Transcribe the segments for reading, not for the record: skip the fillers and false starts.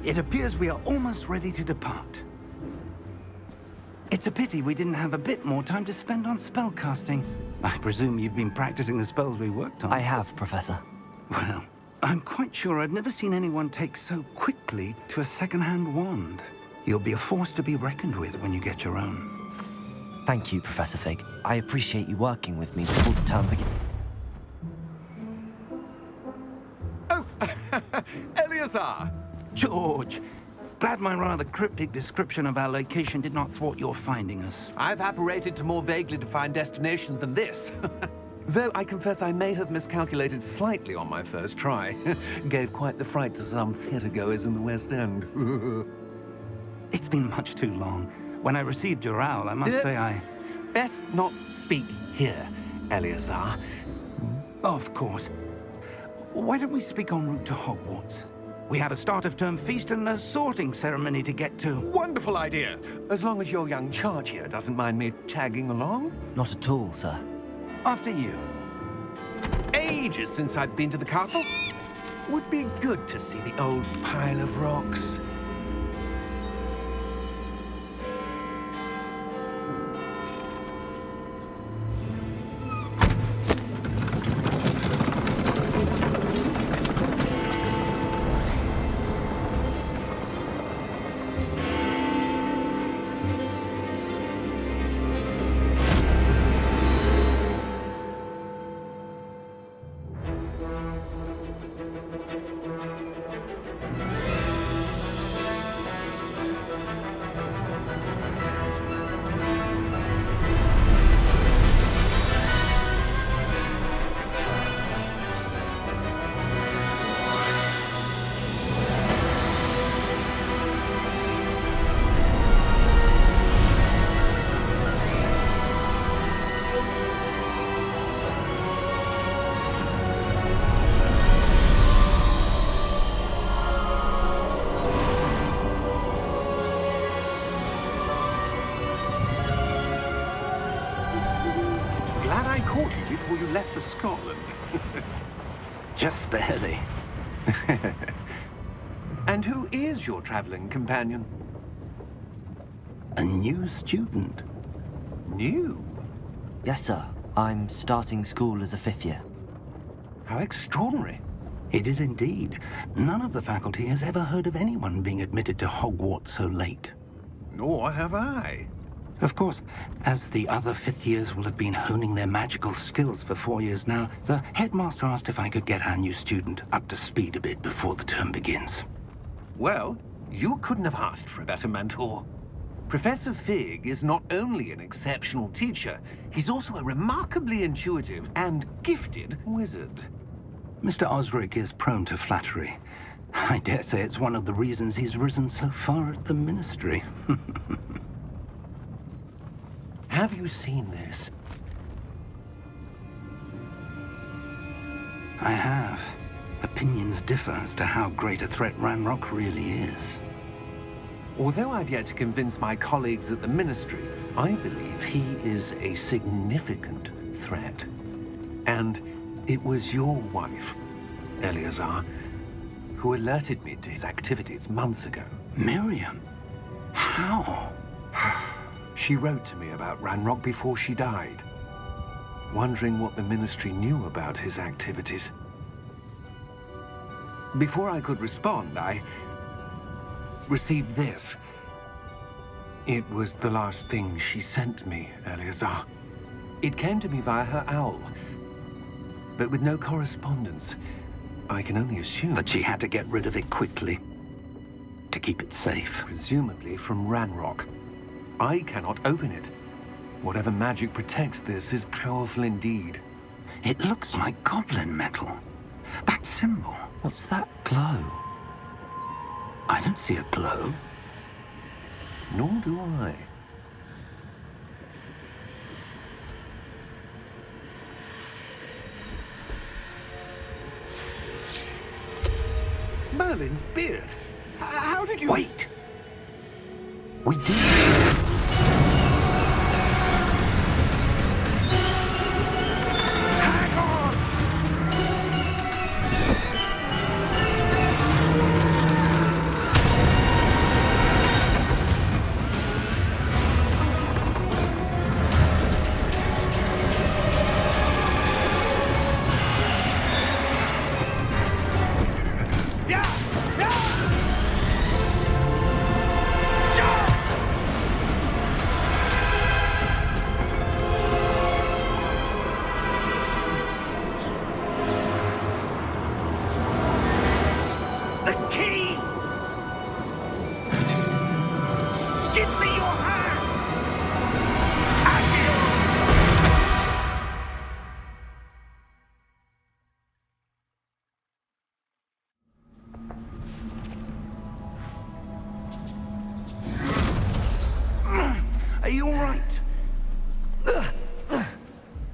It appears we are almost ready to depart. It's a pity we didn't have a bit more time to spend on spellcasting. I presume you've been practicing the spells we worked on. I have, Professor. Well, I'm quite sure I've never seen anyone take so quickly to a second-hand wand. You'll be a force to be reckoned with when you get your own. Thank you, Professor Fig. I appreciate you working with me before the term begins. Oh, Eleazar! George! Glad my rather cryptic description of our location did not thwart your finding us. I've apparated to more vaguely defined destinations than this. Though I confess I may have miscalculated slightly on my first try. Gave quite the fright to some theatergoers in the West End. It's been much too long. When I received your owl, I must say I... Best not speak here, Eleazar. Of course. Why don't we speak en route to Hogwarts? We have a start-of-term feast and a sorting ceremony to get to. Wonderful idea! As long as your young charge here doesn't mind me tagging along. Not at all, sir. After you. Ages since I'd been to the castle. Would be good to see the old pile of rocks. Glad I caught you before you left for Scotland. Just barely. And who is your traveling companion? A new student. New? Yes, sir. I'm starting school as a 5th year. How extraordinary. It is indeed. None of the faculty has ever heard of anyone being admitted to Hogwarts so late. Nor have I. Of course, as the other 5th years will have been honing their magical skills for 4 years now, the headmaster asked if I could get our new student up to speed a bit before the term begins. Well, you couldn't have asked for a better mentor. Professor Fig is not only an exceptional teacher, he's also a remarkably intuitive and gifted wizard. Mr. Osric is prone to flattery. I dare say it's one of the reasons he's risen so far at the Ministry. Have you seen this? I have. Opinions differ as to how great a threat Ranrock really is. Although I've yet to convince my colleagues at the Ministry, I believe he is a significant threat. And it was your wife, Eleazar, who alerted me to his activities months ago. Miriam? How? She wrote to me about Ranrock before she died, wondering what the Ministry knew about his activities. Before I could respond, I received this. It was the last thing she sent me, Eleazar. It came to me via her owl, but with no correspondence. I can only assume That she had to get rid of it quickly, to keep it safe. presumably from Ranrock. I cannot open it. Whatever magic protects this is powerful indeed. It looks like goblin metal. That symbol. What's that glow? I don't see a glow. Nor do I. Merlin's beard. How did you... Wait! We did. Hang on!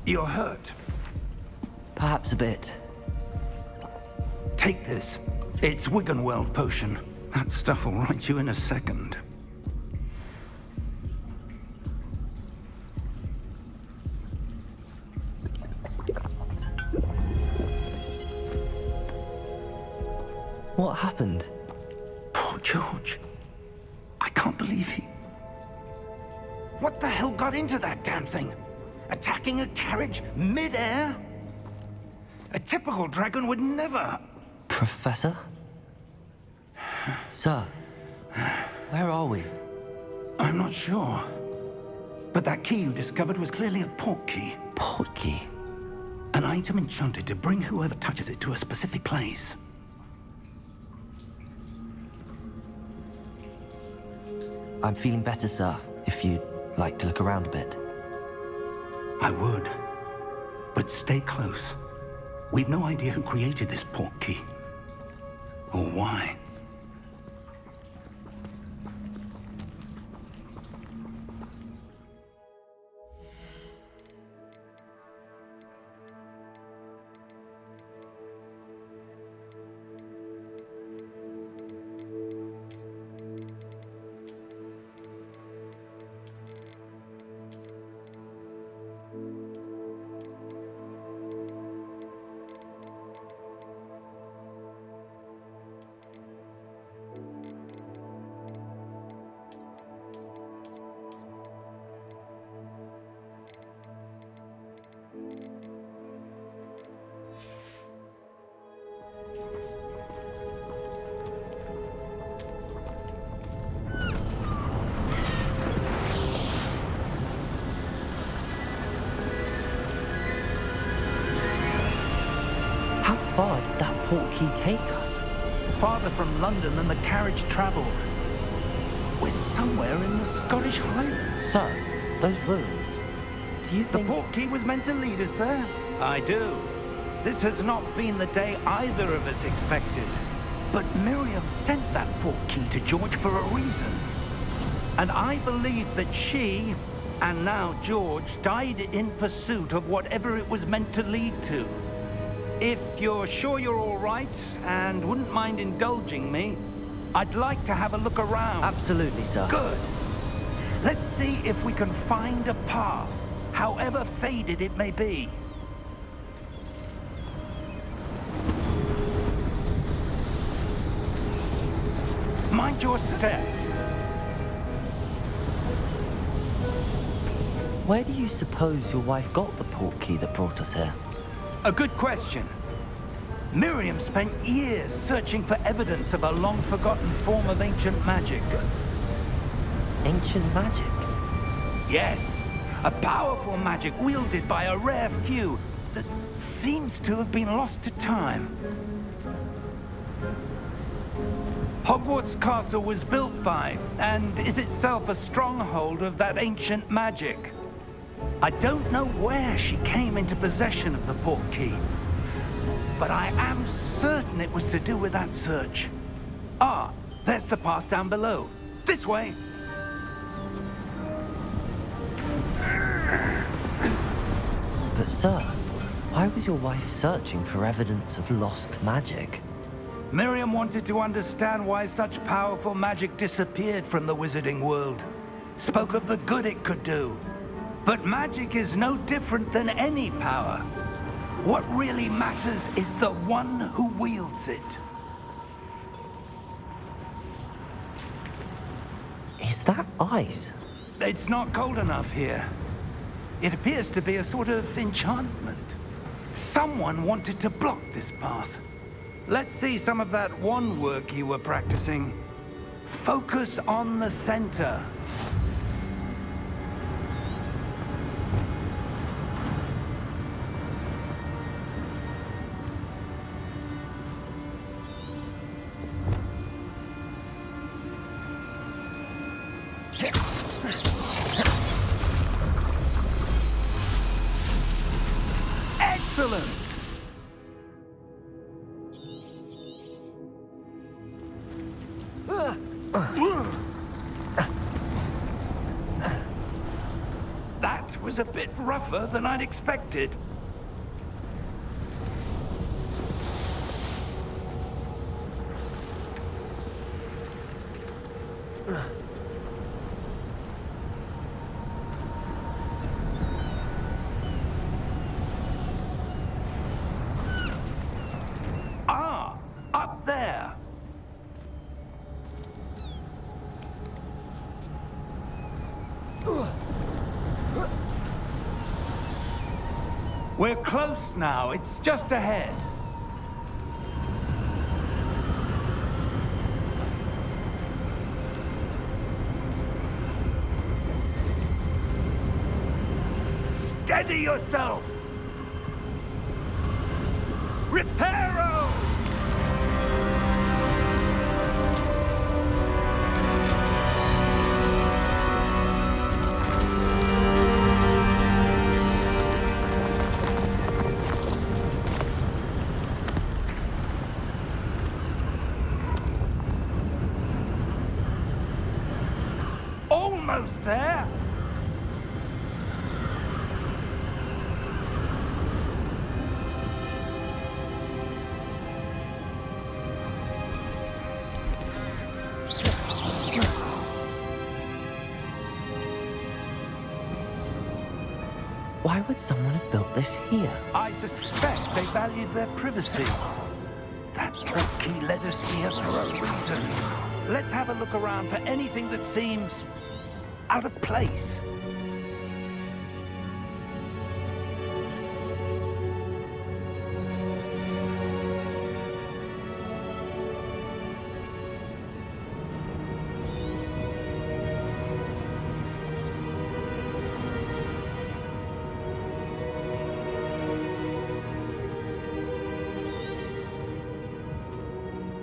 You're hurt. Perhaps a bit. Take this. It's Wiggenweld potion. That stuff will right you in a second. What happened? Poor George. I can't believe he... What the hell got into that damn thing? Attacking a carriage mid-air? A typical dragon would never... Professor? Sir, where are we? I'm not sure. But that key you discovered was clearly a port key. Port key? An item enchanted to bring whoever touches it to a specific place. I'm feeling better, sir, if you'd like to look around a bit. I would. But stay close. We've no idea who created this port key. Or why. How far did that port key take us? Farther from London than the carriage traveled. We're somewhere in the Scottish Highlands. Sir, those ruins. Do you The think... port key was meant to lead us there? I do. This has not been the day either of us expected. But Miriam sent that port key to George for a reason. And I believe that she, and now George, died in pursuit of whatever it was meant to lead to. If you're sure you're all right and wouldn't mind indulging me, I'd like to have a look around. Absolutely, sir. Good. Let's see if we can find a path, however faded it may be. Mind your step. Where do you suppose your wife got the port key that brought us here? A good question. Miriam spent years searching for evidence of a long-forgotten form of ancient magic. Ancient magic? Yes, a powerful magic wielded by a rare few that seems to have been lost to time. Hogwarts Castle was built by, and is itself a stronghold of that ancient magic. I don't know where she came into possession of the port key, but I am certain it was to do with that search. Ah, there's the path down below. This way. But sir, why was your wife searching for evidence of lost magic? Miriam wanted to understand why such powerful magic disappeared from the wizarding world. Spoke of the good it could do. But magic is no different than any power. What really matters is the one who wields it. Is that ice? It's not cold enough here. It appears to be a sort of enchantment. Someone wanted to block this path. Let's see some of that wand work you were practicing. Focus on the center. Excellent! That was was a bit rougher than I'd expected. Ah, up there. We're close now. It's just ahead. Steady yourself! Reparo! Almost there! Why would someone have built this here? I suspect they valued their privacy. That portkey led us here for a reason. Let's have a look around for anything that seems out of place.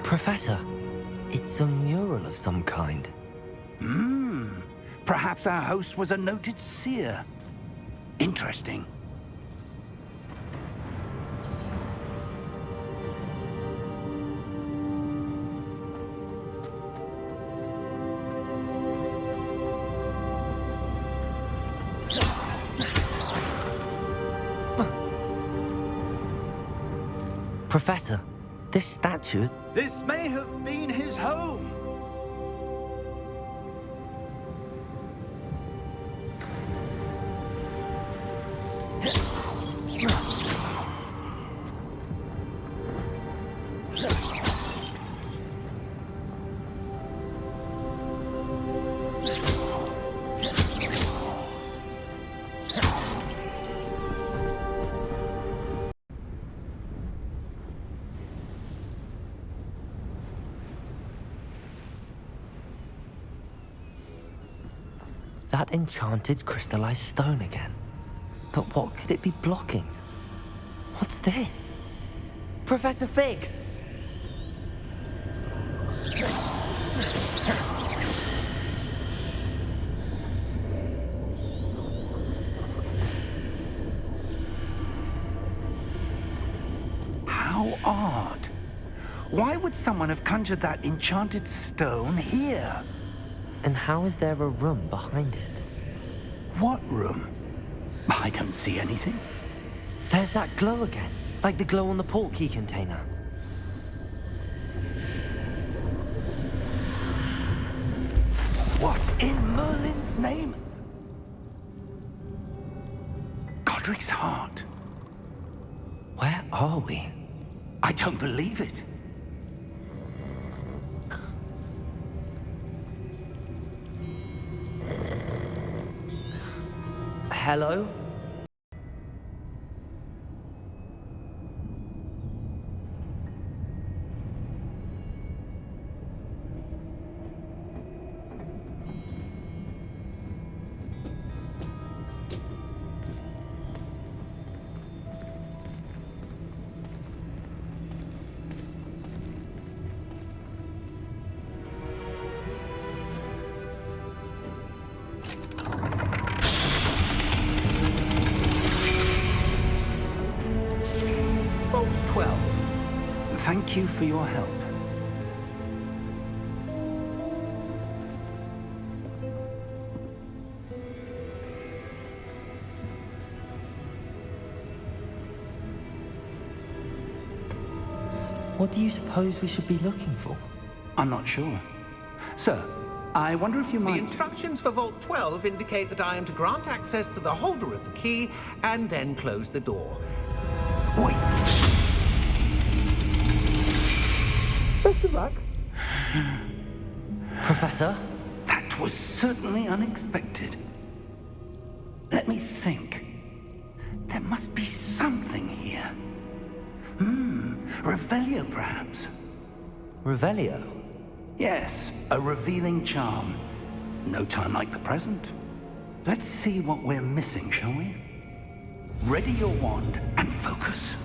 Professor, it's a mural of some kind. Perhaps our host was a noted seer. Interesting. Professor, this statue... This may have been his home. That enchanted crystallized stone again. But what could it be blocking? What's this? Professor Fig! How odd. Why would someone have conjured that enchanted stone here? And how is there a room behind it? What room? I don't see anything. There's that glow again, like the glow on the portkey container. What in Merlin's name? Godric's heart. Where are we? I don't believe it. Hello? Bolt 12. Thank you for your help. What do you suppose we should be looking for? I'm not sure. Sir, I wonder if you The might... instructions for Vault 12 indicate that I am to grant access to the holder of the key and then close the door. Wait! Best of luck. Professor? That was certainly unexpected. Let me think. There must be something here. Revelio, perhaps? Revelio? Yes, a revealing charm. No time like the present. Let's see what we're missing, shall we? Ready your wand and focus.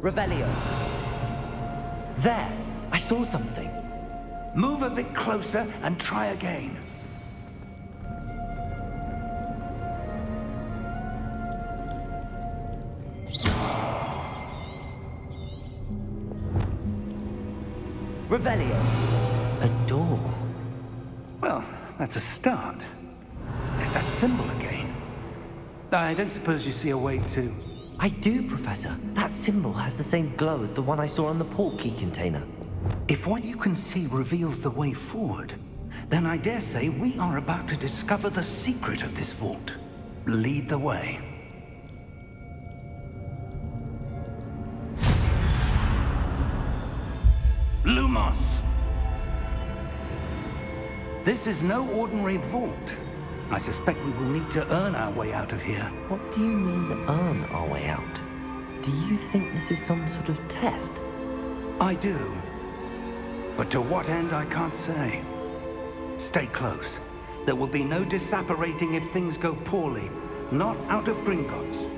Revelio. There! I saw something. Move a bit closer and try again. Revelio. A door. Well, that's a start. There's that symbol again. I don't suppose you see a way to... I do, Professor. That symbol has the same glow as the one I saw on the port key container. If what you can see reveals the way forward, then I dare say we are about to discover the secret of this vault. Lead the way. Lumos! This is no ordinary vault. I suspect we will need to earn our way out of here. What do you mean, earn our way out? Do you think this is some sort of test? I do. But to what end, I can't say. Stay close. There will be no disapparating if things go poorly. Not out of Gringotts.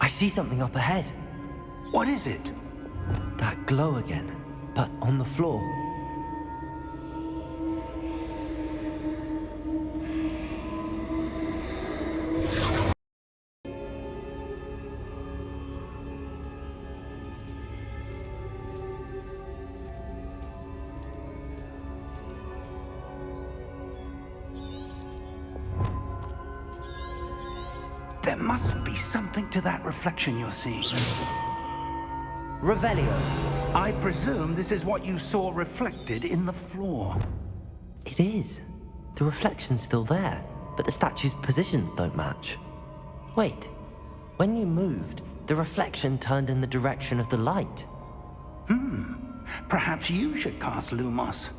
I see something up ahead. What is it? That glow again, but on the floor. There must be something to that reflection you're seeing. Revelio. I presume this is what you saw reflected in the floor. It is. The reflection's still there, but the statue's positions don't match. Wait. When you moved, the reflection turned in the direction of the light. Perhaps you should cast Lumos.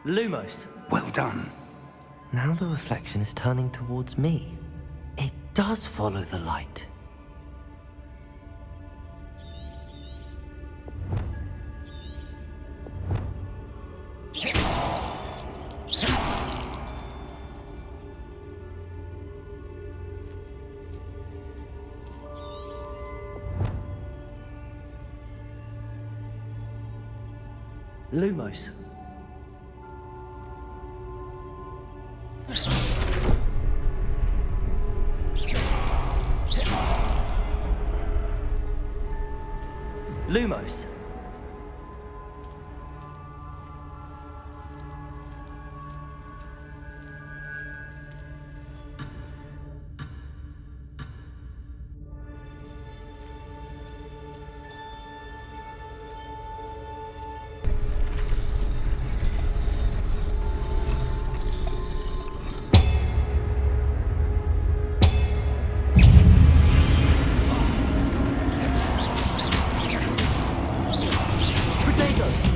Lumos. Well done. Now the reflection is turning towards me. It does follow the light. Lumos. Lumos.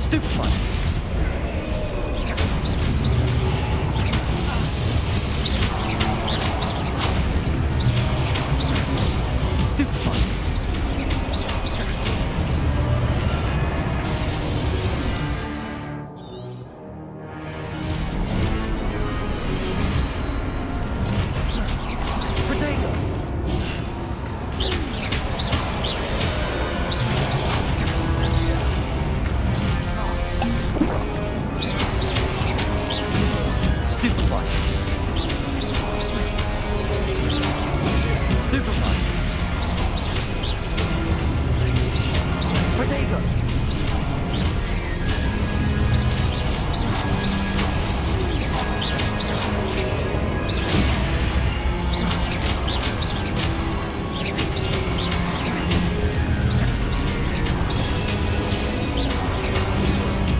Stupefy! Stupefy! Protego! Stupefy! Stupefy! Protego!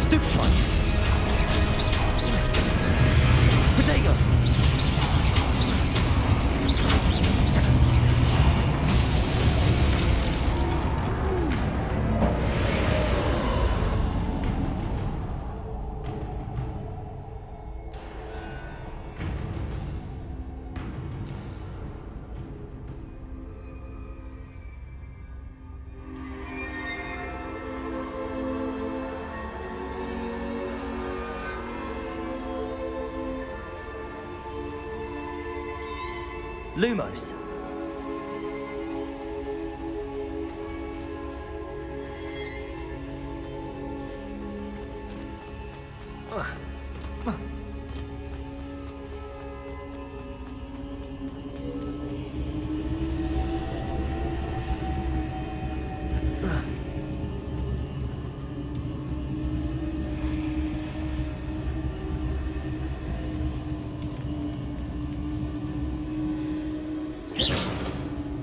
Stupefy! Protego! Lumos.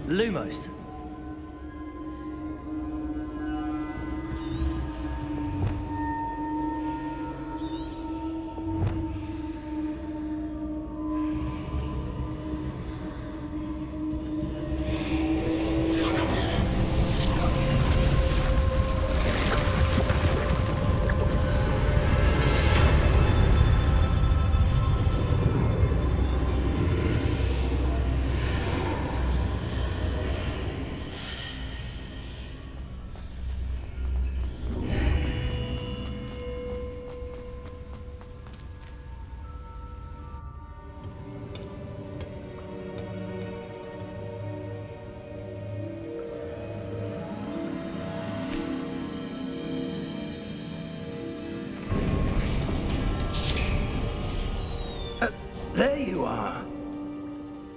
Lumos. There you are.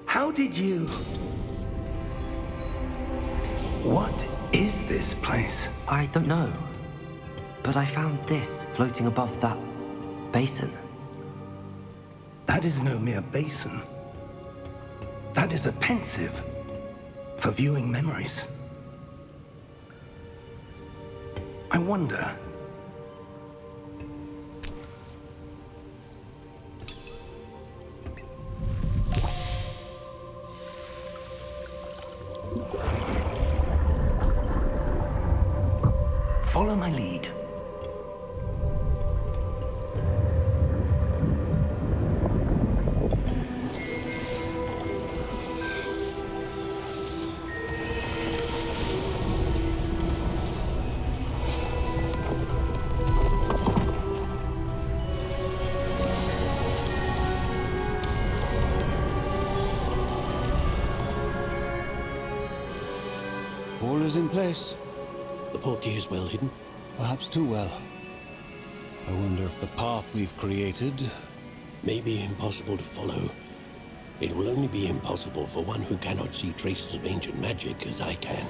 How did you... What is this place? I don't know. But I found this floating above that basin. That is no mere basin. That is a pensive for viewing memories. I wonder... Follow my lead. All is in place. The portkey is well hidden, perhaps too well. I wonder if the path we've created may be impossible to follow. It will only be impossible for one who cannot see traces of ancient magic as I can.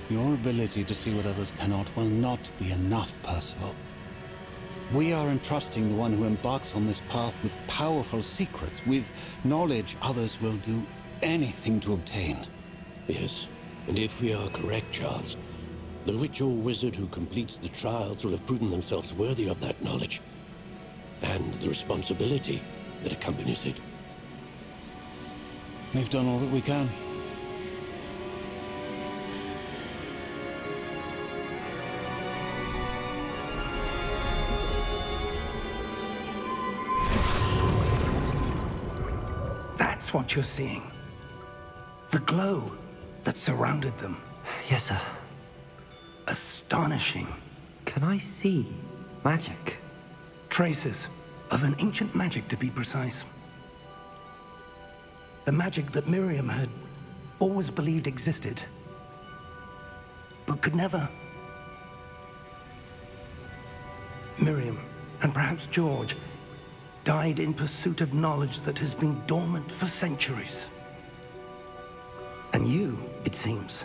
Your ability to see what others cannot will not be enough, Percival. We are entrusting the one who embarks on this path with powerful secrets, with knowledge others will do anything to obtain. Yes, and if we are correct, Charles, the witch or wizard who completes the trials will have proven themselves worthy of that knowledge, and the responsibility that accompanies it. We've done all that we can. That's what you're seeing. The glow that surrounded them. Yes, sir. Astonishing. Can I see magic? Traces of an ancient magic, to be precise. The magic that Miriam had always believed existed, but could never. Miriam, and perhaps George, died in pursuit of knowledge that has been dormant for centuries. And you, it seems,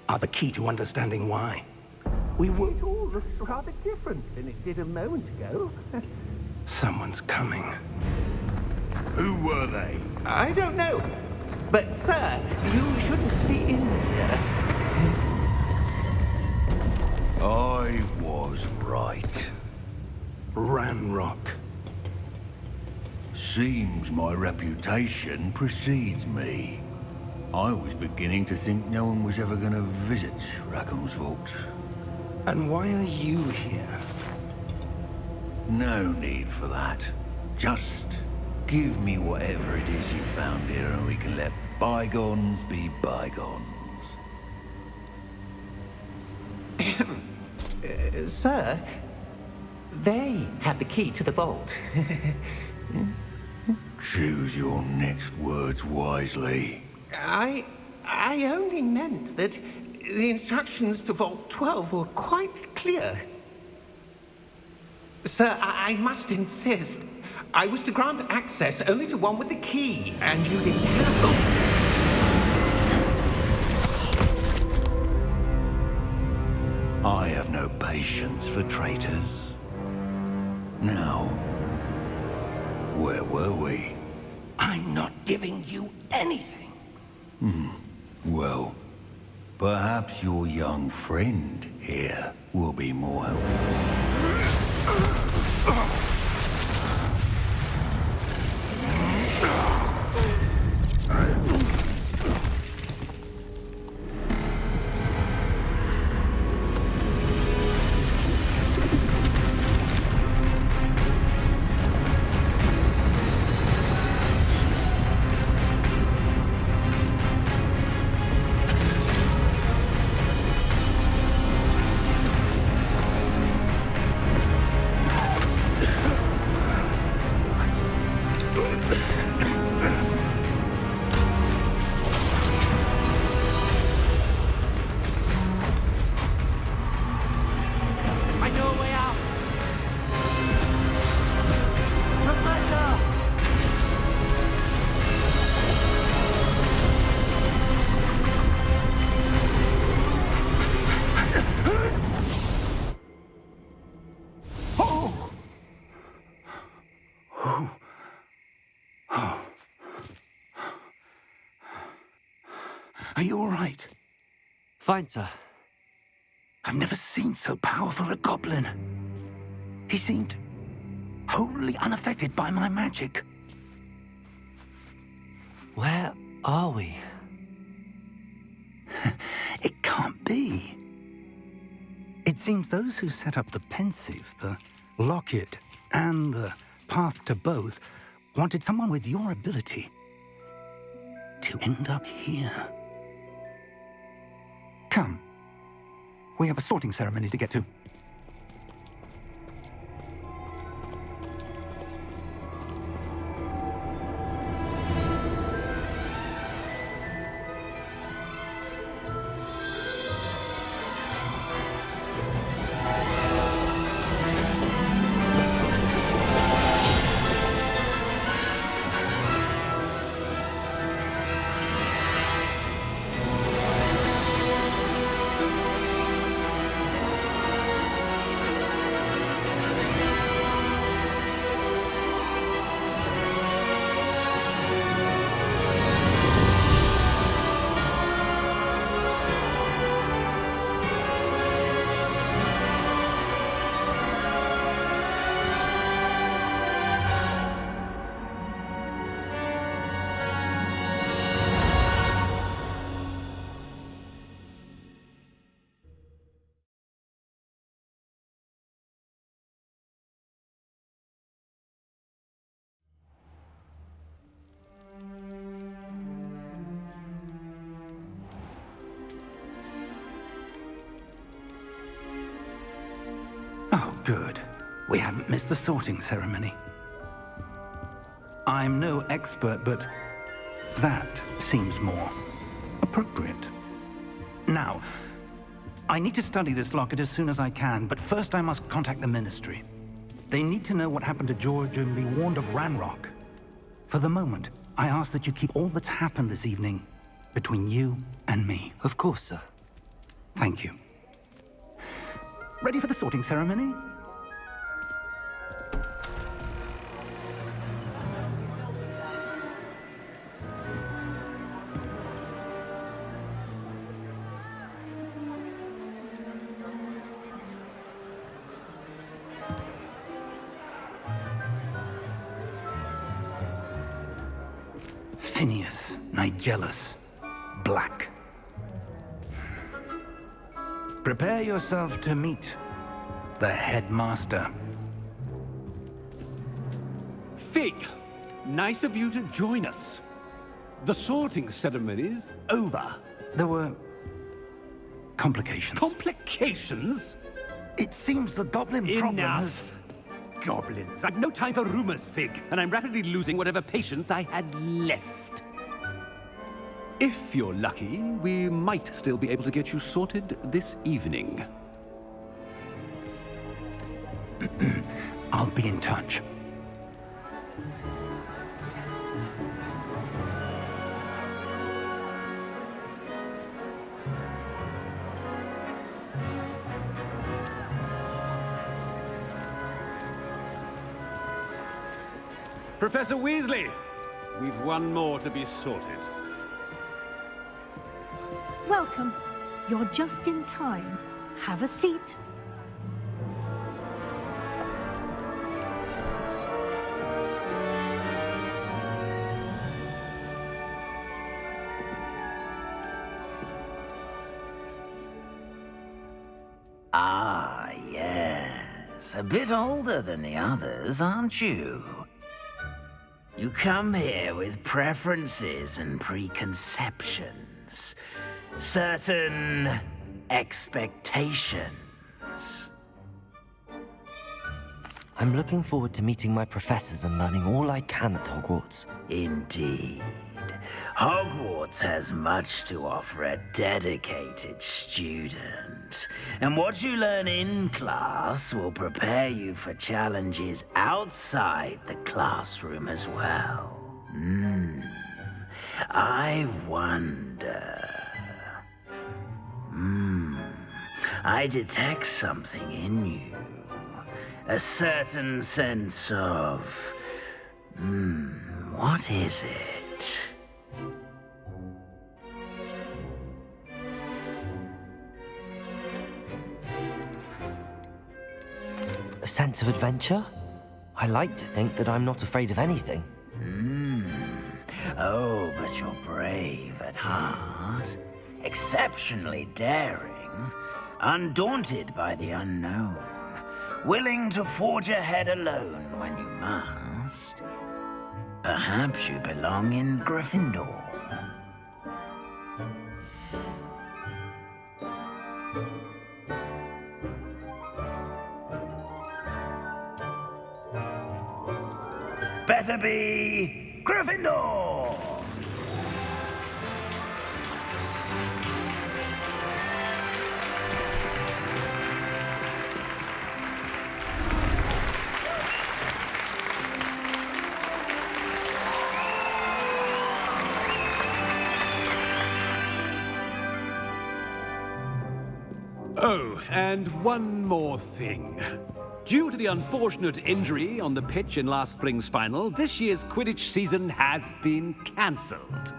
are the key to understanding why. We were... It all looks rather different than it did a moment ago. Someone's coming. Who were they? I don't know. But, sir, you shouldn't be in here. I was right. Ranrock. Seems my reputation precedes me. I was beginning to think no one was ever going to visit Rackham's vault. And why are you here? No need for that. Just give me whatever it is you found here and we can let bygones be bygones. Sir, they had the key to the vault. Choose your next words wisely. I only meant that the instructions to Vault 12 were quite clear. Sir, I must insist. I was to grant access only to one with the key, and you didn't have them. I have no patience for traitors. Now, where were we? I'm not giving you anything. Well, perhaps your young friend here will be more helpful. I know a way out! Professor! Are you all right? Fine, sir. I've never seen so powerful a goblin. He seemed wholly unaffected by my magic. Where are we? It can't be. It seems those who set up the pensive, the locket, and the path to both wanted someone with your ability to end up here. Come. We have a sorting ceremony to get to. Good. We haven't missed the sorting ceremony. I'm no expert, but that seems more appropriate. Now, I need to study this locket as soon as I can, but first I must contact the Ministry. They need to know what happened to George and be warned of Ranrock. For the moment, I ask that you keep all that's happened this evening between you and me. Of course, sir. Thank you. Ready for the sorting ceremony? Phineas, Nigellus, Black. Prepare yourself to meet the headmaster. Fig, nice of you to join us. The sorting ceremony's over. There were complications. Complications? It seems the goblin problem has... Enough. Goblins. I've no time for rumors, Fig, and I'm rapidly losing whatever patience I had left. If you're lucky, we might still be able to get you sorted this evening. I'll be in touch. Professor Weasley, we've one more to be sorted. Welcome. You're just in time. Have a seat. Ah, yes. A bit older than the others, aren't you? You come here with preferences and preconceptions. Certain expectations. I'm looking forward to meeting my professors and learning all I can at Hogwarts. Indeed. Hogwarts has much to offer a dedicated student. And what you learn in class will prepare you for challenges outside the classroom as well. I wonder... I detect something in you. A certain sense of... what is it? A sense of adventure? I like to think that I'm not afraid of anything. Oh, but you're brave at heart. Exceptionally daring. Undaunted by the unknown. Willing to forge ahead alone when you must. Perhaps you belong in Gryffindor. Better be Gryffindor! Oh, and one more thing. Due to the unfortunate injury on the pitch in last spring's final, this year's Quidditch season has been cancelled.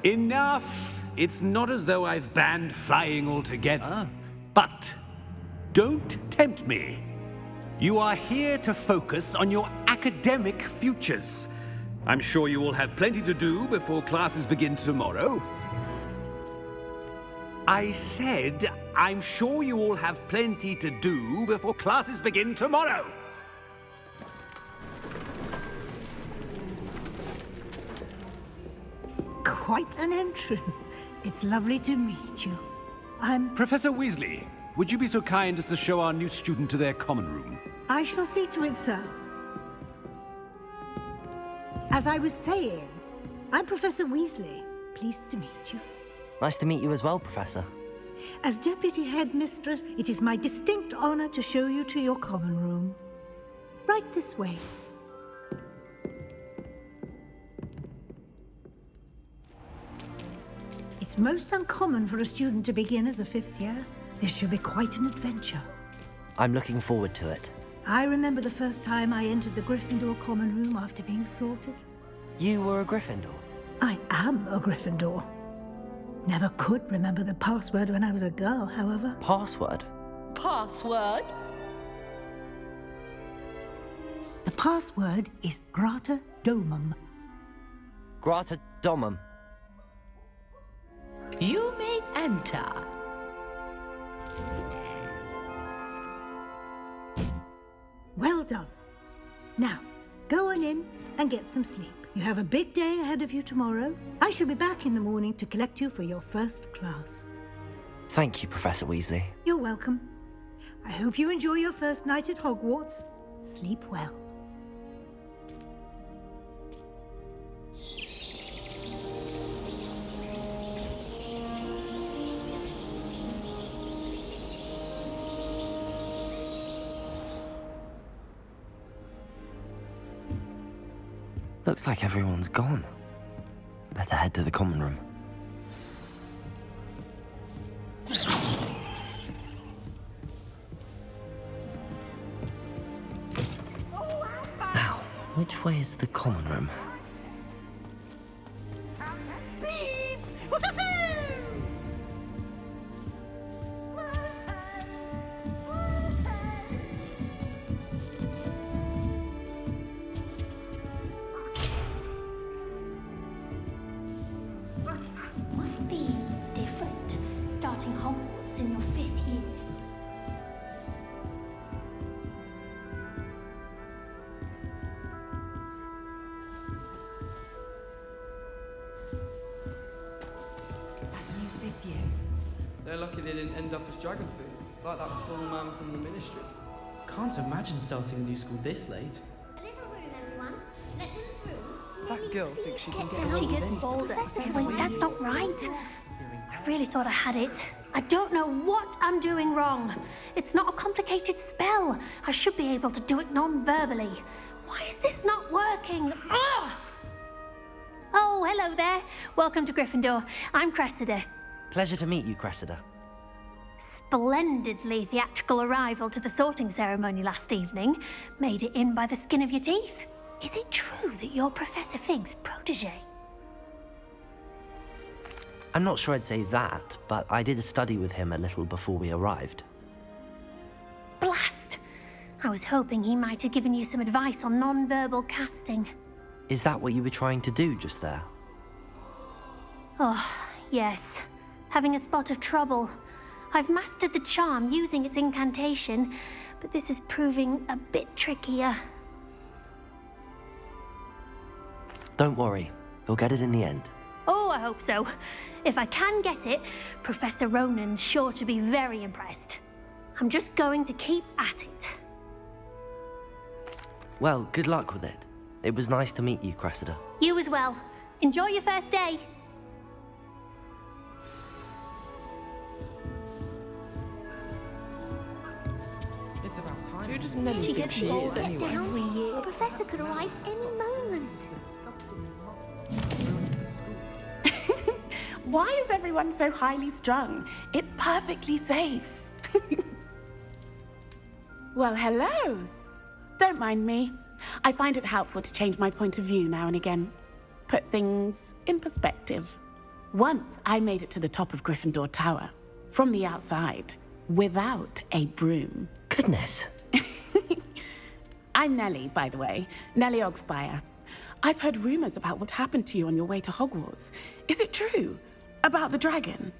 Enough! It's not as though I've banned flying altogether, but don't tempt me. You are here to focus on your academic futures. I'm sure you will have plenty to do before classes begin tomorrow. I said, I'm sure you all have plenty to do before classes begin tomorrow. Quite an entrance. It's lovely to meet you. Professor Weasley, would you be so kind as to show our new student to their common room? I shall see to it, sir. As I was saying, I'm Professor Weasley. Pleased to meet you. Nice to meet you as well, Professor. As Deputy Headmistress, it is my distinct honor to show you to your common room. Right this way. It's most uncommon for a student to begin as a 5th year. This should be quite an adventure. I'm looking forward to it. I remember the first time I entered the Gryffindor common room after being sorted. You were a Gryffindor? I am a Gryffindor. Never could remember the password when I was a girl, however. Password? Password? The password is Grata Domum. Grata Domum. You may enter. Well done. Now, go on in and get some sleep. You have a big day ahead of you tomorrow. I shall be back in the morning to collect you for your first class. Thank you, Professor Weasley. You're welcome. I hope you enjoy your first night at Hogwarts. Sleep well. Looks like everyone's gone. Better head to the common room. Now, which way is the common room? Beeps! Must be different, starting Hogwarts in your 5th year. They're lucky they didn't end up as dragon food, like that poor man from the Ministry. Can't imagine starting a new school this late. A little room, everyone. Let them through. That girl thinks she can get She away with gets anything. bolder. Wait, that's not right. I really thought I had it. I don't know what I'm doing wrong. It's not a complicated spell. I should be able to do it non-verbally. Why is this not working? Ugh! Oh, hello there. Welcome to Gryffindor. I'm Cressida. Pleasure to meet you, Cressida. Splendidly theatrical arrival to the sorting ceremony last evening. Made it in by the skin of your teeth. Is it true that you're Professor Fig's protege? I'm not sure I'd say that, but I did study with him a little before we arrived. Blast! I was hoping he might have given you some advice on non-verbal casting. Is that what you were trying to do just there? Oh, yes. Having a spot of trouble. I've mastered the charm using its incantation, but this is proving a bit trickier. Don't worry, you'll get it in the end. Oh, I hope so. If I can get it, Professor Ronan's sure to be very impressed. I'm just going to keep at it. Well, good luck with it. It was nice to meet you, Cressida. You as well. Enjoy your first day. It's about time. Who does Nelly She think gets she is bolder anyway? every year. The professor could arrive any moment. Why is everyone so highly strung? It's perfectly safe. Well, hello. Don't mind me. I find it helpful to change my point of view now and again. Put things in perspective. Once I made it to the top of Gryffindor Tower, from the outside, without a broom. Goodness. I'm Nellie, by the way. Nellie Ogspire. I've heard rumors about what happened to you on your way to Hogwarts. Is it true? About the dragon?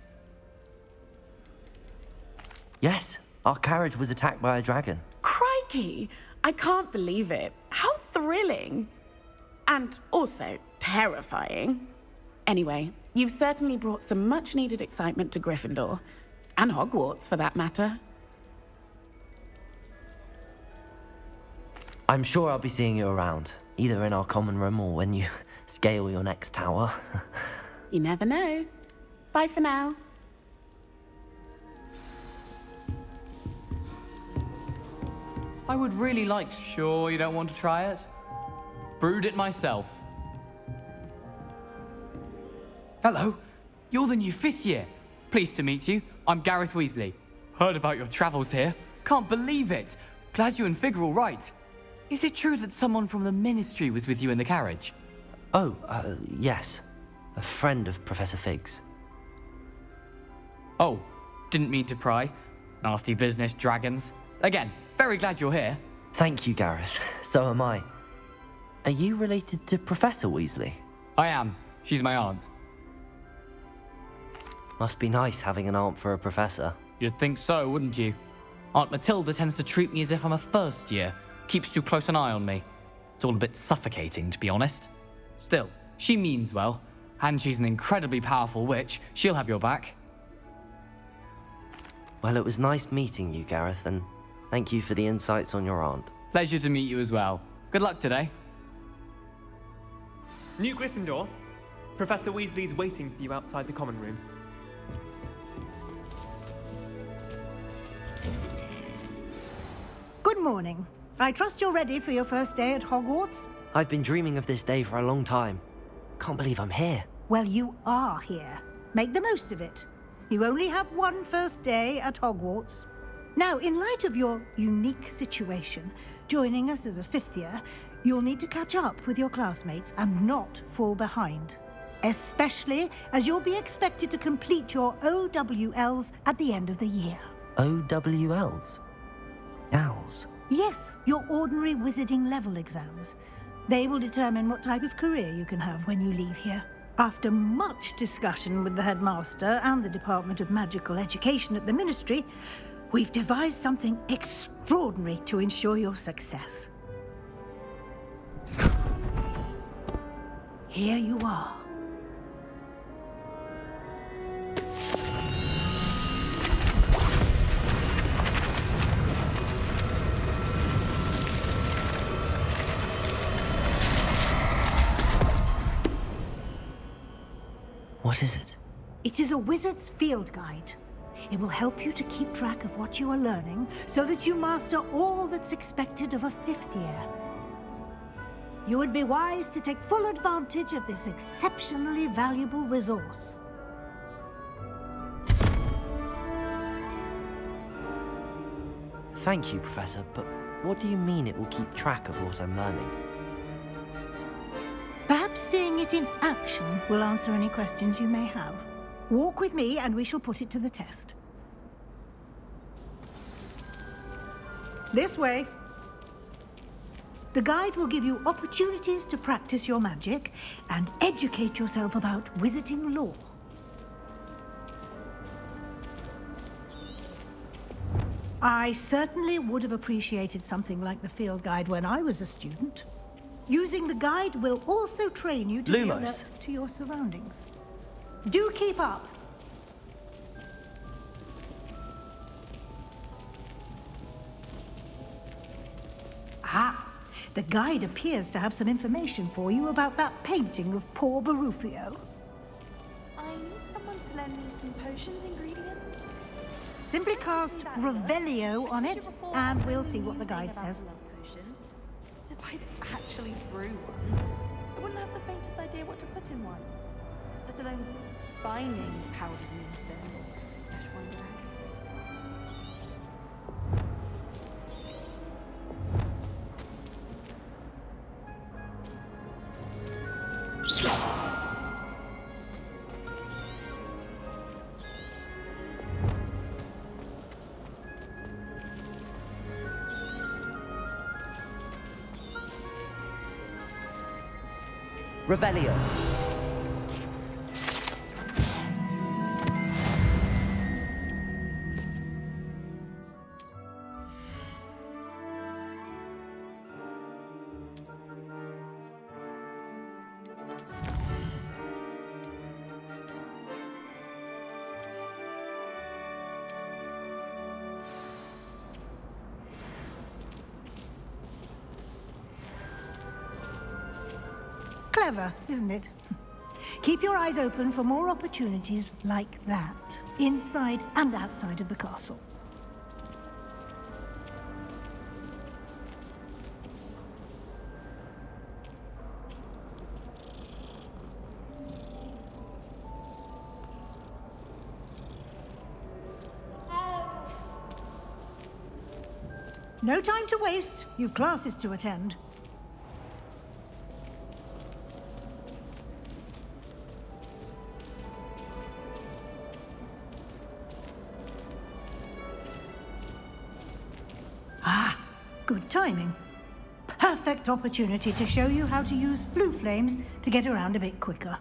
Yes, our carriage was attacked by a dragon. Crikey! I can't believe it. How thrilling! And also terrifying. Anyway, you've certainly brought some much-needed excitement to Gryffindor. And Hogwarts, for that matter. I'm sure I'll be seeing you around, either in our common room or when you scale your next tower. You never know. Bye for now. I would really like... Sure you don't want to try it? Brewed it myself. Hello, you're the new 5th year. Pleased to meet you. I'm Gareth Weasley. Heard about your travels here. Can't believe it. Glad you and Fig are all right. Is it true that someone from the Ministry was with you in the carriage? Oh, yes. A friend of Professor Fig's. Oh, didn't mean to pry. Nasty business, dragons. Again, very glad you're here. Thank you, Gareth. So am I. Are you related to Professor Weasley? I am. She's my aunt. Must be nice having an aunt for a professor. You'd think so, wouldn't you? Aunt Matilda tends to treat me as if I'm a first year. Keeps too close an eye on me. It's all a bit suffocating, to be honest. Still, she means well, and she's an incredibly powerful witch. She'll have your back. Well, it was nice meeting you, Gareth, and thank you for the insights on your aunt. Pleasure to meet you as well. Good luck today. New Gryffindor. Professor Weasley's waiting for you outside the common room. Good morning. I trust you're ready for your first day at Hogwarts? I've been dreaming of this day for a long time. Can't believe I'm here. Well, you are here. Make the most of it. You only have one first day at Hogwarts. Now, in light of your unique situation, joining us as a 5th year, you'll need to catch up with your classmates and not fall behind. Especially as you'll be expected to complete your OWLs at the end of the year. OWLs? Owls? Yes, your ordinary wizarding level exams. They will determine what type of career you can have when you leave here. After much discussion with the headmaster and the Department of Magical Education at the Ministry, we've devised something extraordinary to ensure your success. Here you are. What is it? It is a wizard's field guide. It will help you to keep track of what you are learning so that you master all that's expected of a 5th year. You would be wise to take full advantage of this exceptionally valuable resource. Thank you, Professor, but what do you mean it will keep track of what I'm learning? Perhaps seeing it in action will answer any questions you may have. Walk with me and we shall put it to the test. This way. The guide will give you opportunities to practice your magic and educate yourself about wizarding lore. I certainly would have appreciated something like the field guide when I was a student. Using the guide will also train you to be alert to your surroundings. Do keep up. Ah, the guide appears to have some information for you about that painting of poor Barufio. I need someone to lend me some potions ingredients. Simply cast Revelio on it, and we'll see what the guide says. If I'd actually brew one, I wouldn't have the faintest idea what to put in one, let alone finding powdered moonstone or fresh wine Revelio. Clever, isn't it? Keep your eyes open for more opportunities like that, inside and outside of the castle. No time to waste. You've classes to attend. Ah, good timing. Perfect opportunity to show you how to use flue flames to get around a bit quicker.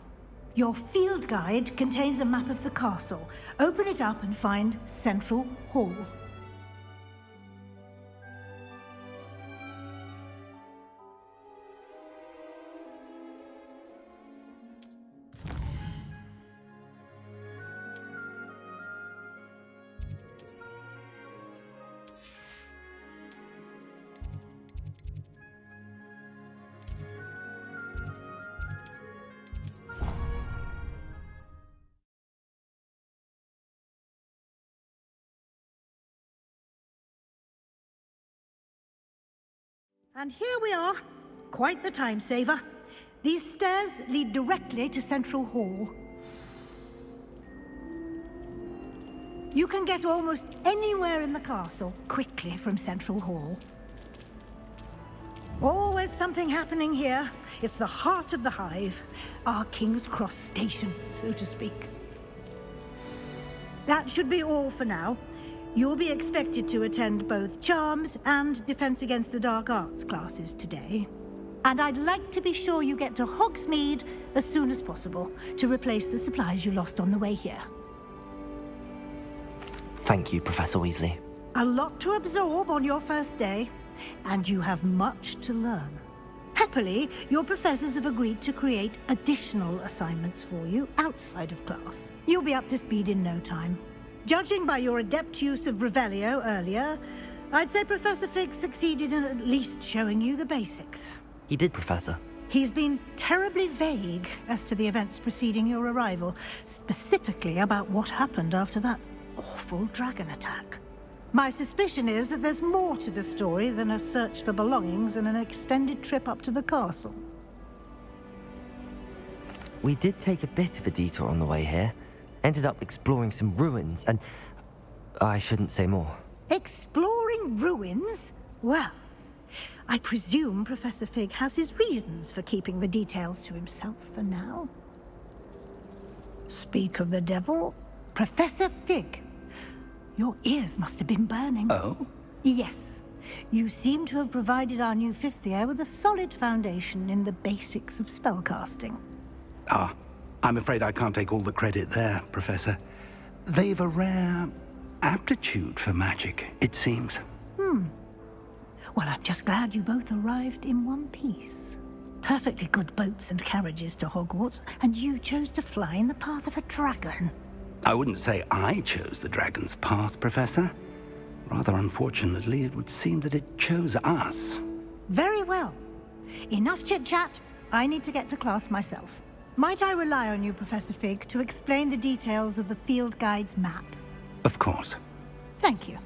Your field guide contains a map of the castle. Open it up and find Central Hall. And here we are. Quite the time saver. These stairs lead directly to Central Hall. You can get almost anywhere in the castle quickly from Central Hall. Always something happening here. It's the heart of the hive, our King's Cross station, so to speak. That should be all for now. You'll be expected to attend both Charms and Defense Against the Dark Arts classes today. And I'd like to be sure you get to Hogsmeade as soon as possible to replace the supplies you lost on the way here. Thank you, Professor Weasley. A lot to absorb on your first day, and you have much to learn. Happily, your professors have agreed to create additional assignments for you outside of class. You'll be up to speed in no time. Judging by your adept use of Revelio earlier, I'd say Professor Fig succeeded in at least showing you the basics. He did, Professor. He's been terribly vague as to the events preceding your arrival, specifically about what happened after that awful dragon attack. My suspicion is that there's more to the story than a search for belongings and an extended trip up to the castle. We did take a bit of a detour on the way here. Ended up exploring some ruins, and I shouldn't say more. Exploring ruins? Well, I presume Professor Fig has his reasons for keeping the details to himself for now. Speak of the devil, Professor Fig. Your ears must have been burning. Oh? Yes. You seem to have provided our new fifth year with a solid foundation in the basics of spellcasting. Ah, I'm afraid I can't take all the credit there, Professor. They've a rare aptitude for magic, it seems. Well, I'm just glad you both arrived in one piece. Perfectly good boats and carriages to Hogwarts, and you chose to fly in the path of a dragon. I wouldn't say I chose the dragon's path, Professor. Rather unfortunately, it would seem that it chose us. Very well. Enough chit-chat. I need to get to class myself. Might I rely on you, Professor Fig, to explain the details of the field guide's map? Of course. Thank you.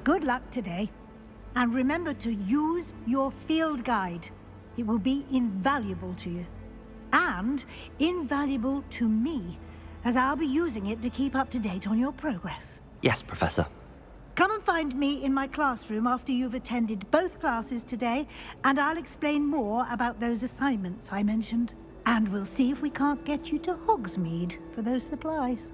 Good luck today. And remember to use your field guide. It will be invaluable to you. And invaluable to me, as I'll be using it to keep up to date on your progress. Yes, Professor. Come and find me in my classroom after you've attended both classes today, and I'll explain more about those assignments I mentioned. And we'll see if we can't get you to Hogsmeade for those supplies.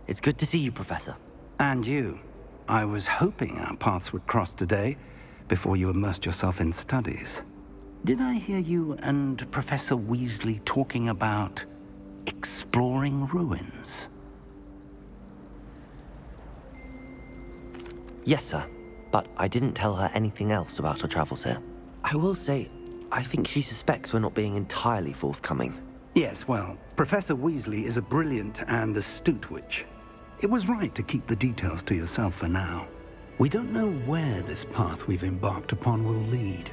It's good to see you, Professor. And you. I was hoping our paths would cross today, before you immersed yourself in studies. Did I hear you and Professor Weasley talking about exploring ruins? Yes, sir. But I didn't tell her anything else about our travels here. I will say, I think she suspects we're not being entirely forthcoming. Yes, well, Professor Weasley is a brilliant and astute witch. It was right to keep the details to yourself for now. We don't know where this path we've embarked upon will lead.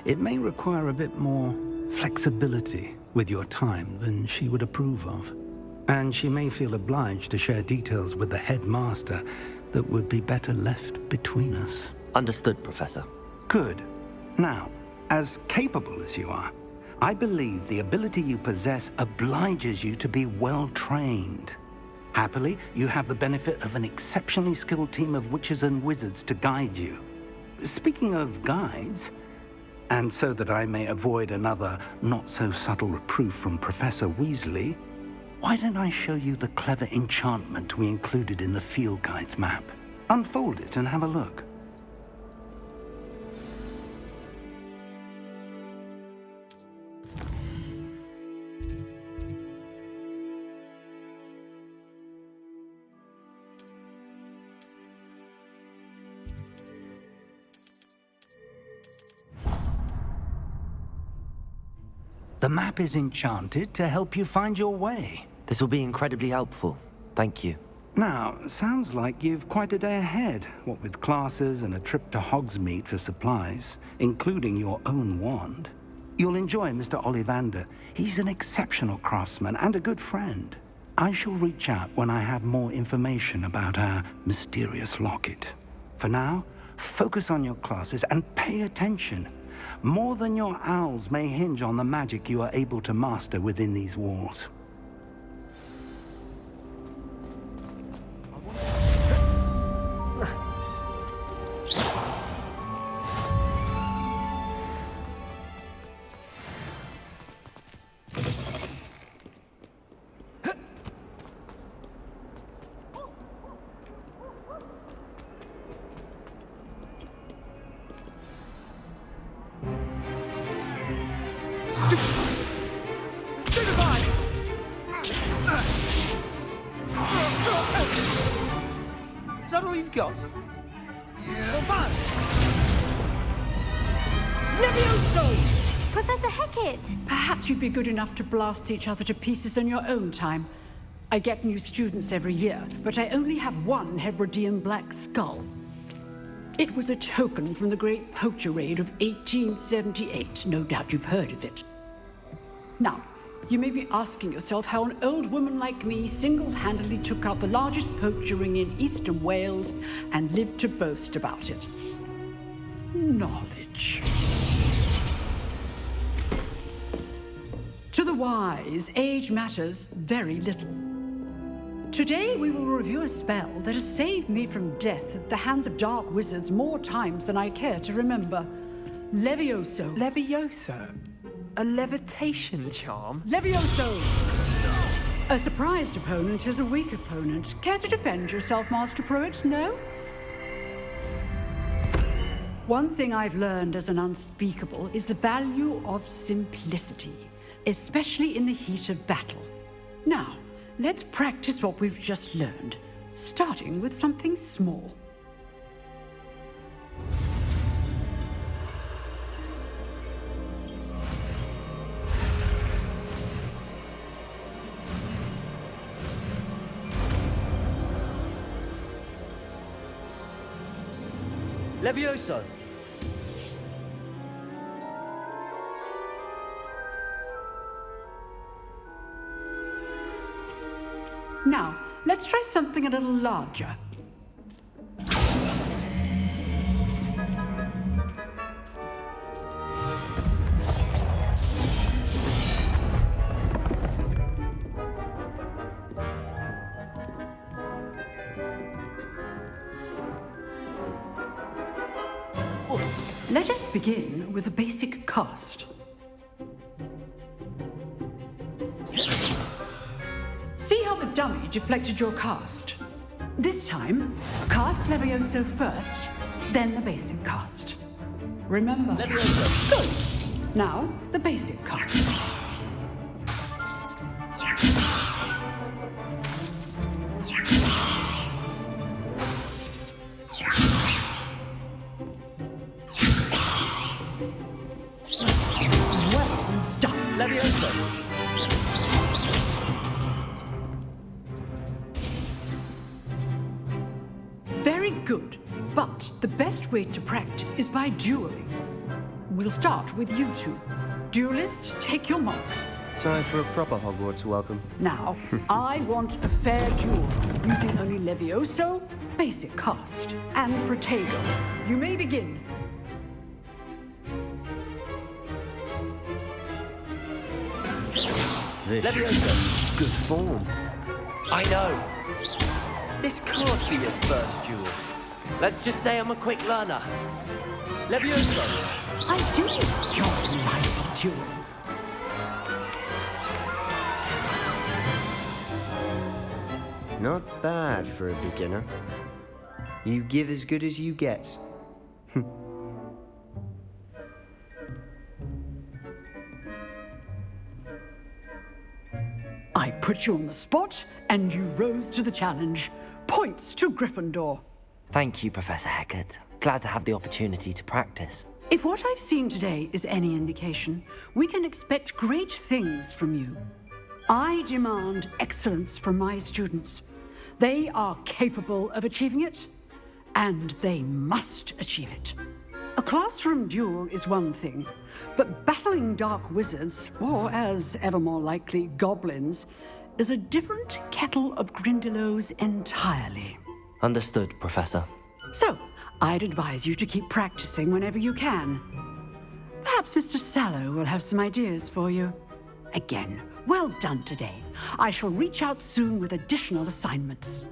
It may require a bit more flexibility with your time than she would approve of. And she may feel obliged to share details with the headmaster that would be better left between us. Understood, Professor. Good. Now, as capable as you are, I believe the ability you possess obliges you to be well-trained. Happily, you have the benefit of an exceptionally skilled team of witches and wizards to guide you. Speaking of guides, and so that I may avoid another not-so-subtle reproof from Professor Weasley, why don't I show you the clever enchantment we included in the field guide's map? Unfold it and have a look. The map is enchanted to help you find your way. This will be incredibly helpful. Thank you. Now, sounds like you've quite a day ahead, what with classes and a trip to Hogsmeade for supplies, including your own wand. You'll enjoy Mr. Ollivander. He's an exceptional craftsman and a good friend. I shall reach out when I have more information about our mysterious locket. For now, focus on your classes and pay attention. More than your owls may hinge on the magic you are able to master within these walls. Is that all you've got? Yeah. Levioso! Professor Hecat! Perhaps you'd be good enough to blast each other to pieces in your own time. I get new students every year, but I only have one Hebridean black skull. It was a token from the Great Poacher Raid of 1878. No doubt you've heard of it. Now, you may be asking yourself how an old woman like me single-handedly took out the largest poacher ring in eastern Wales and lived to boast about it. Knowledge. To the wise, age matters very little. Today we will review a spell that has saved me from death at the hands of dark wizards more times than I care to remember. Levioso. Levioso? A levitation charm? Levioso! A surprised opponent is a weak opponent. Care to defend yourself, Master Pruitt? No? One thing I've learned as an unspeakable is the value of simplicity, especially in the heat of battle. Now, let's practice what we've just learned, starting with something small. Levioso! Now, let's try something a little larger. Let us begin with a basic cast. See how the dummy deflected your cast? This time, cast Levioso first, then the basic cast. Remember? Levioso. Good. Now, the basic cast. Well done. Levioso. Very good. But the best way to practice is by dueling. We'll start with you two. Duelists, take your marks. Time for a proper Hogwarts welcome. Now, I want a fair duel, using only Levioso, basic cast, and Protego. You may begin. This Levioso. good form. I know. This can't be your first duel. Let's just say I'm a quick learner. Levioso. I do enjoy live dueling. Not bad for a beginner. You give as good as you get. I put you on the spot, and you rose to the challenge. Points to Gryffindor. Thank you, Professor Hecat. Glad to have the opportunity to practice. If what I've seen today is any indication, we can expect great things from you. I demand excellence from my students. They are capable of achieving it, and they must achieve it. A classroom duel is one thing, but battling dark wizards, or as ever more likely, goblins, is a different kettle of Grindylows entirely. Understood, Professor. So, I'd advise you to keep practicing whenever you can. Perhaps Mr. Sallow will have some ideas for you. Again, well done today. I shall reach out soon with additional assignments.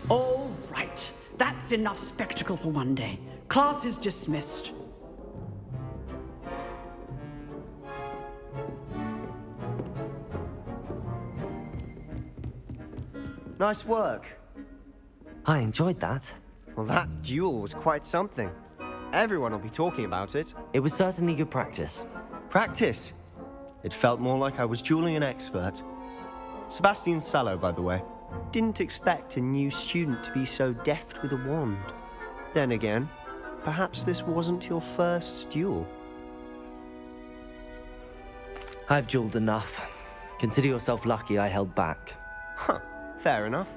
All right. That's enough spectacle for one day. Class is dismissed. Nice work. I enjoyed that. Well, that duel was quite something. Everyone will be talking about it. It was certainly good practice. Practice? It felt more like I was dueling an expert. Sebastian Sallow, by the way. Didn't expect a new student to be so deft with a wand. Then again, perhaps this wasn't your first duel. I've dueled enough. Consider yourself lucky I held back. Huh, fair enough.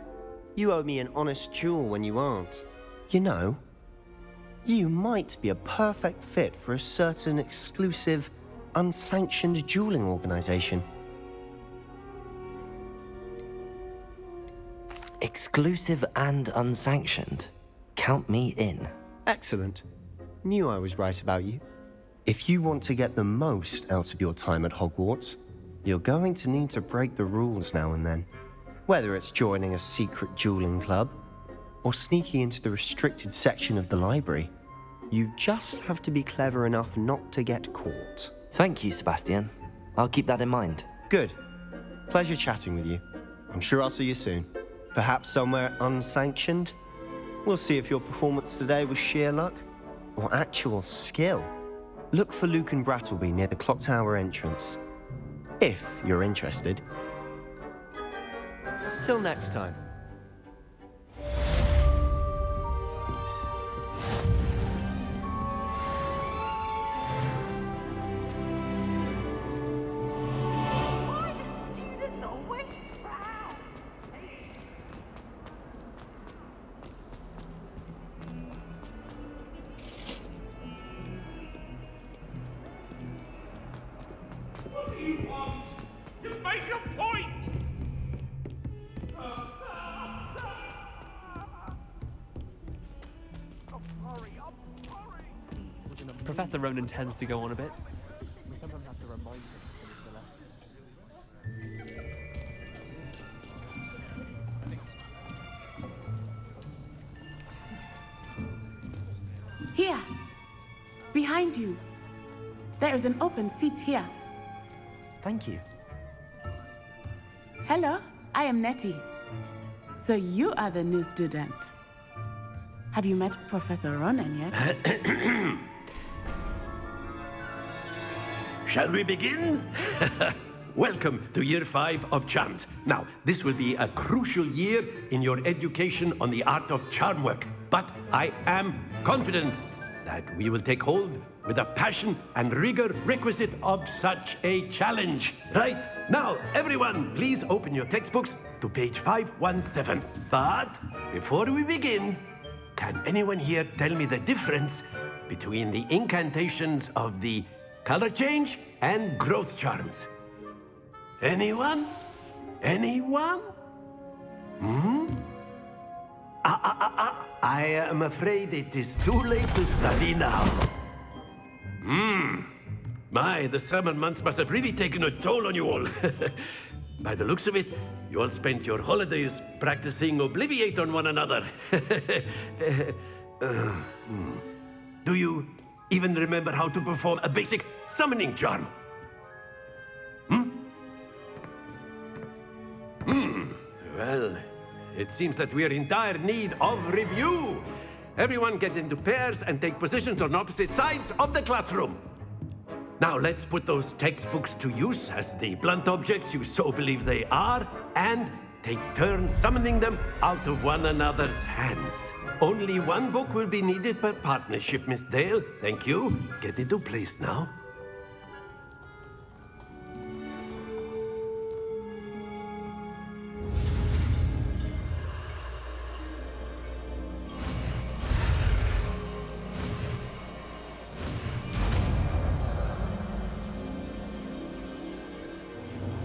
You owe me an honest duel when you aren't. You know, you might be a perfect fit for a certain exclusive, unsanctioned dueling organization. Exclusive and unsanctioned. Count me in. Excellent. Knew I was right about you. If you want to get the most out of your time at Hogwarts, you're going to need to break the rules now and then. Whether it's joining a secret dueling club, or sneaking into the restricted section of the library, you just have to be clever enough not to get caught. Thank you, Sebastian. I'll keep that in mind. Good. Pleasure chatting with you. I'm sure I'll see you soon. Perhaps somewhere unsanctioned? We'll see if your performance today was sheer luck or actual skill. Look for Luke and Brattleby near the clock tower entrance, if you're interested. Till next time. You've made your point! Professor Ronan tends to go on a bit. Here, behind you. There is an open seat here. Thank you. Hello, I am Nettie. So you are the new student. Have you met Professor Ronan yet? Shall we begin? Welcome to Year 5 of Charms. Now, this will be a crucial year in your education on the art of charm work. But I am confident that we will take hold with the passion and rigor requisite of such a challenge. Right, now, everyone, please open your textbooks to page 517. But before we begin, can anyone here tell me the difference between the incantations of the color change and growth charms? Anyone? Anyone? I am afraid it is too late to study now. My, the summer months must have really taken a toll on you all. By the looks of it, you all spent your holidays practicing Obliviate on one another. Do you even remember how to perform a basic summoning charm? Well, it seems that we are in dire need of review. Everyone get into pairs and take positions on opposite sides of the classroom. Now let's put those textbooks to use as the blunt objects you so believe they are, and take turns summoning them out of one another's hands. Only one book will be needed per partnership, Miss Dale. Thank you. Get into place now.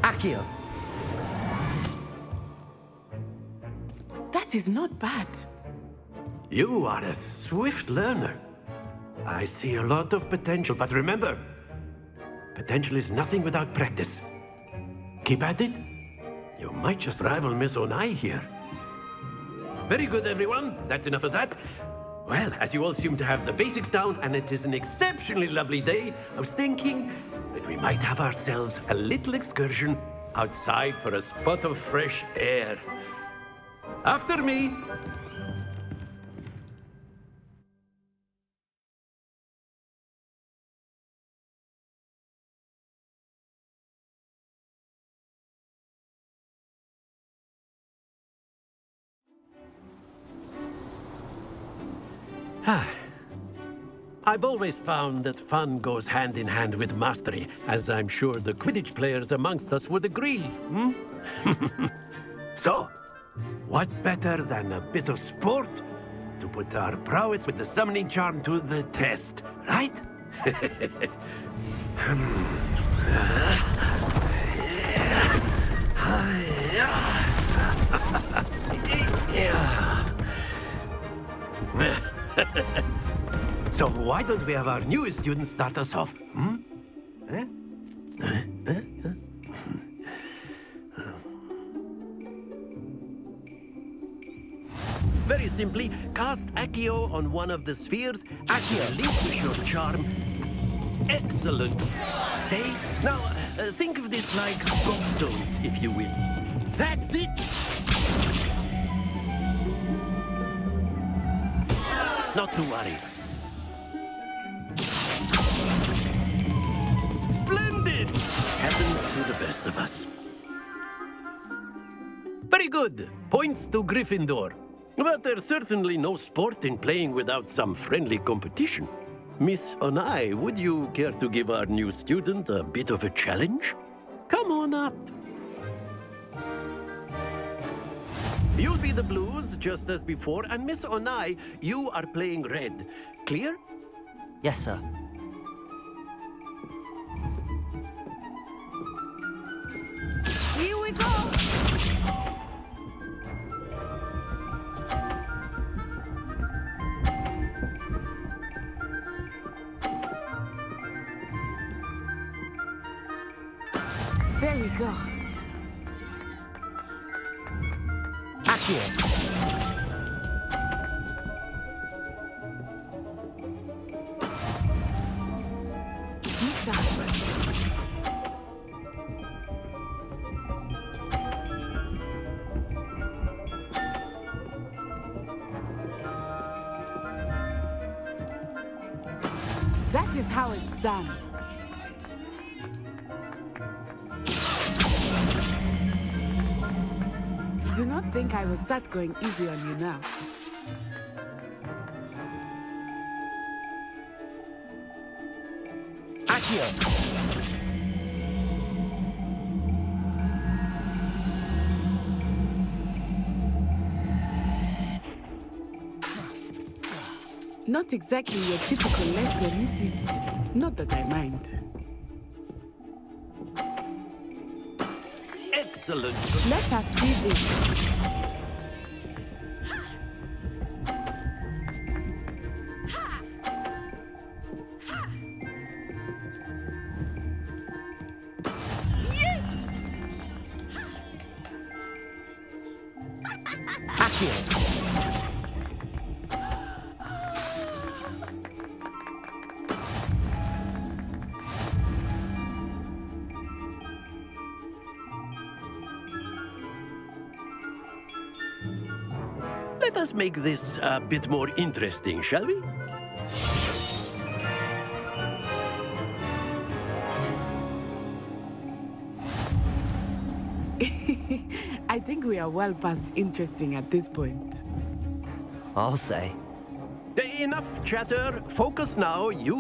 Accio. That is not bad. You are a swift learner. I see a lot of potential, but remember, potential is nothing without practice. Keep at it. You might just rival Miss Onai here. Very good, everyone. That's enough of that. Well, as you all seem to have the basics down, and it is an exceptionally lovely day, I was thinking that we might have ourselves a little excursion outside for a spot of fresh air. After me. I've always found that fun goes hand in hand with mastery, as I'm sure the Quidditch players amongst us would agree. So, what better than a bit of sport to put our prowess with the summoning charm to the test, right? So why don't we have our newest student start us off? Very simply, cast Accio on one of the spheres. Accio links with your charm. Excellent. Stay. Now, think of this like gobstones, if you will. That's it. Not to worry. Splendid! Happens to the best of us. Very good. Points to Gryffindor. But there's certainly no sport in playing without some friendly competition. Miss Onai, would you care to give our new student a bit of a challenge? Come on up. You'll be the blues, just as before, and Miss Onai, you are playing red. Clear? Yes, sir. Here we go! There we go. Accio. That is how it's done. Do not think I will start going easy on you now. Not exactly your typical lesson, is it? Not that I mind. Excellent. Let us see this. Let us make this a bit more interesting, shall we? I think we are well past interesting at this point. I'll say. Enough chatter. Focus now. You